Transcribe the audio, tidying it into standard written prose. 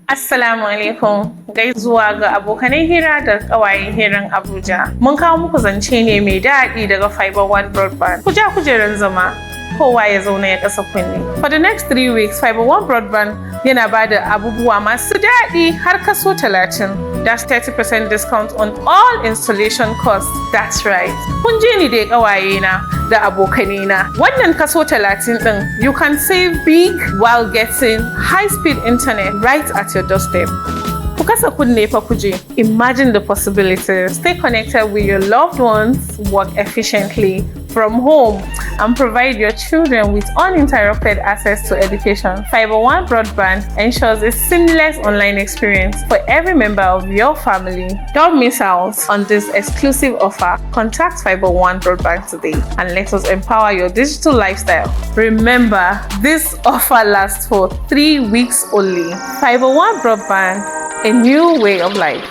Assalamu alaikum, gaisuwa ga abokanai hira da ƙawayen hiran Abuja. Mun kawo muku zance ne mai daɗi daga FiberOne Broadband. Ku ja kujerar zama, kowa ya zauna ya kasa kunne. For the next 3 weeks, FiberOne Broadband yana ba da abubuwa masu daɗi har kaso 30. That's 30% discount on all installation costs. That's right. Kun ji ni dai ƙawaye na da abokanai na. Wannan kaso 30 ɗin, you can save big while getting high-speed internet right at your doorstep. Ku kasa kunne fa kuje. Imagine the possibilities. Stay connected with your loved ones, work efficiently from home, and provide your children with uninterrupted access to education. FiberOne Broadband ensures a seamless online experience for every member of your family. Don't miss out on this exclusive offer. Contact FiberOne Broadband today and let us empower your digital lifestyle. Remember, this offer lasts for 3 weeks only. FiberOne Broadband, a new way of life.